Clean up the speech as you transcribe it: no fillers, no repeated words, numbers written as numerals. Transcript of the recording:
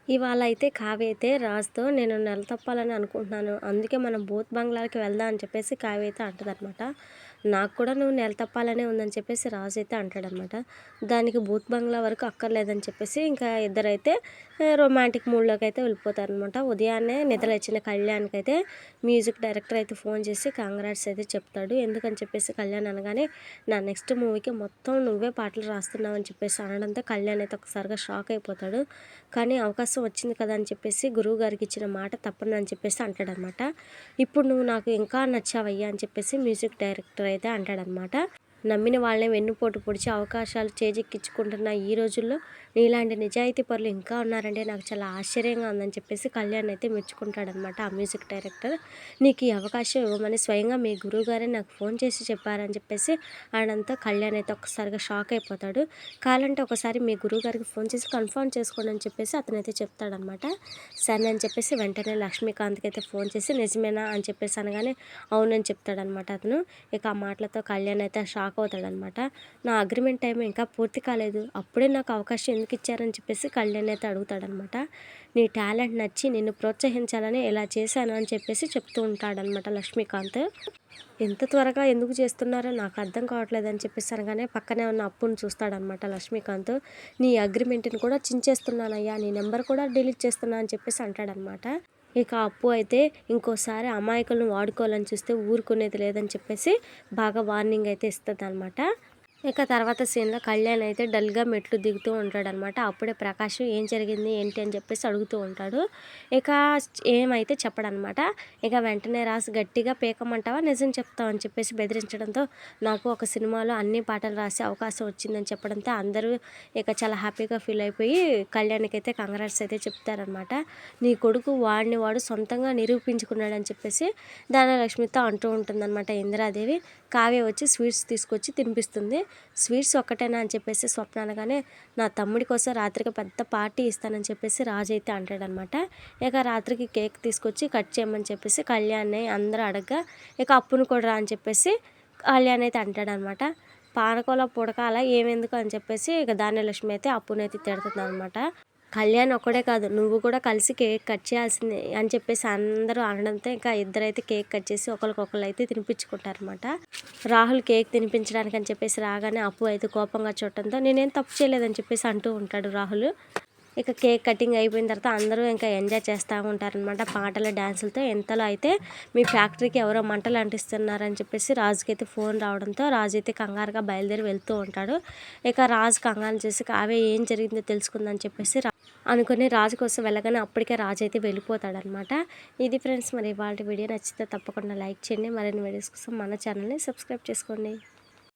ఇవాళ అయితే కావ్య అయితే రాజుతో నేను నెల తప్పాలని అనుకుంటున్నాను. అందుకే మనం బూత్ బంగ్లాకి వెళ్దాం అని చెప్పేసి కావ్య అయితే అంటదనమాట. నాకు కూడా నువ్వు నెల తప్పాలనే ఉందని చెప్పేసి రాజు అయితే అంటాడనమాట. దానికి బూత్ బంగ్లా వరకు అక్కర్లేదని చెప్పేసి ఇంకా ఇద్దరైతే రొమాంటిక్ మూడ్లోకి అయితే వెళ్ళిపోతారనమాట. ఉదయాన్నే నిద్రలేచిన కళ్యాణ్‌కైతే మ్యూజిక్ డైరెక్టర్ అయితే ఫోన్ చేసి కంగ్రాట్స్ అయితే చెప్తాడు. ఎందుకని చెప్పేసి కళ్యాణ్ అనగానే నా నెక్స్ట్ మూవీకి మొత్తం నువ్వే పాటలు రాస్తున్నావు అని చెప్పేసి అనడంతో కళ్యాణ్ అయితే ఒకసారిగా షాక్ అయిపోతాడు. కానీ అవకాశం వచ్చింది కదా అని చెప్పేసి గురువుగారికి ఇచ్చిన మాట తప్పను అని చెప్పేసి అంటాడనమాట. ఇప్పుడు నువ్వు నాకు ఇంకా నచ్చావయ్యా అని చెప్పేసి మ్యూజిక్ డైరెక్టర్ అయితే అంటాడనమాట. నమ్మిన వాళ్ళని వెన్నుపోటు పొడిచి అవకాశాలు చేజిక్కించుకుంటున్న ఈ రోజుల్లో నీలాంటి నిజాయితీ పరులు ఇంకా ఉన్నారంటే నాకు చాలా ఆశ్చర్యంగా ఉందని చెప్పేసి కళ్యాణ్ అయితే మెచ్చుకుంటాడనమాట ఆ మ్యూజిక్ డైరెక్టర్. నీకు ఈ అవకాశం ఇవ్వమని స్వయంగా మీ గురువుగారే నాకు ఫోన్ చేసి చెప్పారని చెప్పేసి ఆయనంతా కళ్యాణ్ అయితే ఒక్కసారిగా షాక్ అయిపోతాడు. కావాలంటే ఒకసారి మీ గురువుగారికి ఫోన్ చేసి కన్ఫర్మ్ చేసుకోండి అని చెప్పేసి అతనైతే చెప్తాడనమాట. సరే అని చెప్పేసి వెంటనే లక్ష్మీకాంత్కి అయితే ఫోన్ చేసి నిజమేనా అని చెప్పేసి అనగానే అవునని చెప్తాడనమాట అతను. ఇక ఆ మాటలతో కళ్యాణ్ అయితే షాక్ అవుతాడనమాట. నా అగ్రిమెంట్ టైం ఇంకా పూర్తి కాలేదు, అప్పుడే నాకు అవకాశం ఎందుకు ఇచ్చారని చెప్పేసి కళ్యాణ్ అయితే అడుగుతాడనమాట. నీ టాలెంట్ నచ్చి నిన్ను ప్రోత్సహించాలని ఇలా చేశాను అని చెప్పేసి చెప్తూ ఉంటాడనమాట లక్ష్మీకాంత్. ఎంత త్వరగా ఎందుకు చేస్తున్నారో నాకు అర్థం కావట్లేదు అని చెప్పేసి అనగానే పక్కనే ఉన్న అప్పుని చూస్తాడనమాట లక్ష్మీకాంత్. నీ అగ్రిమెంట్ని కూడా చించేస్తున్నానయ్యా, నీ నెంబర్ కూడా డిలీట్ చేస్తున్నా అని చెప్పేసి అంటాడనమాట. ఇక అప్పు అయితే ఇంకోసారి అమాయకులను వాడుకోవాలని చూస్తే ఊరుకునేది లేదని చెప్పేసి బాగా వార్నింగ్ అయితే ఇస్తుందన్నమాట. ఇక తర్వాత సీన్‌లో కళ్యాణ్ అయితే డల్‌గా మెట్లు దిగుతూ ఉంటాడనమాట. అప్పుడే ప్రకాష్ ఏం జరిగింది ఏంటి అని చెప్పేసి అడుగుతూ ఉంటాడు. ఇక ఏమైతే చెప్పడనమాట. ఇక వెంటనే రాసి గట్టిగా పీకమంటావా నిజం చెప్తావా అని చెప్పేసి బెదిరించడంతో నాకు ఒక సినిమాలో అన్ని పాటలు రాసే అవకాశం వచ్చిందని చెప్పడంతో అందరూ ఇక చాలా హ్యాపీగా ఫీల్ అయిపోయి కళ్యాణ్‌కైతే కంగ్రాట్స్ అయితే చెప్తారనమాట. నీ కొడుకు వాడిని వాడు సొంతంగా నిరూపించుకున్నాడని చెప్పేసి ధనలక్ష్మితో అంటూ ఉంటుందన్నమాట ఇందిరాదేవి. కావ్య వచ్చి స్వీట్స్ తీసుకొచ్చి తినిపిస్తుంది. స్వీట్స్ ఒక్కటేనా అని చెప్పేసి స్వప్న అనగానే నా తమ్ముడి కోసం రాత్రికి పెద్ద పార్టీ ఇస్తానని చెప్పేసి రాజు అయితే అంటాడనమాట. ఇక రాత్రికి కేక్ తీసుకొచ్చి కట్ చేయమని చెప్పేసి కళ్యాణ్ని అందరూ అడగగా ఇక అప్పును కూడా రా అని చెప్పేసి కళ్యాణ్ అయితే అంటాడనమాట. పానకంలో పుడకాల ఏమెందుకు అని చెప్పేసి ఇక ధాన్యలక్ష్మి అయితే అప్పునైతే తిడుతుందనమాట. కళ్యాణ్ ఒక్కడే కాదు నువ్వు కూడా కలిసి కేక్ కట్ చేయాల్సిందే అని చెప్పేసి అందరూ అనడంతో ఇంకా ఇద్దరైతే కేక్ కట్ చేసి ఒకరికొకరు అయితే తినిపించుకుంటారనమాట. రాహుల్ కేక్ తినిపించడానికి అని చెప్పేసి రాగానే అప్పు అయితే కోపంగా చూడటంతో నేనేం తప్పు చేయలేదని చెప్పేసి అంటూ ఉంటాడు రాహుల్. ఇక కేక్ కటింగ్ అయిపోయిన తర్వాత అందరూ ఇంకా ఎంజాయ్ చేస్తూ ఉంటారనమాట పాటల డ్యాన్సులతో. ఎంతలో అయితే మీ ఫ్యాక్టరీకి ఎవరో మంటలు అంటిస్తున్నారని చెప్పేసి రాజుకి అయితే ఫోన్ రావడంతో రాజు అయితే కంగారుగా బయలుదేరి వెళ్తూ ఉంటాడు. ఇక రాజు కంగారు చేసి కావే ఏం జరిగిందో తెలుసుకుందని చెప్పేసి అనుకుని రాజు కోసం వెళ్ళగానే అప్పటికే రాజు అయితే వెళ్ళిపోతాడనమాట. ఇది ఫ్రెండ్స్, మరి ఇవాళ వీడియో నచ్చితే తప్పకుండా లైక్ చేయండి. మరిన్ని వీడియోస్ కోసం మన ఛానల్ని సబ్స్క్రైబ్ చేసుకోండి.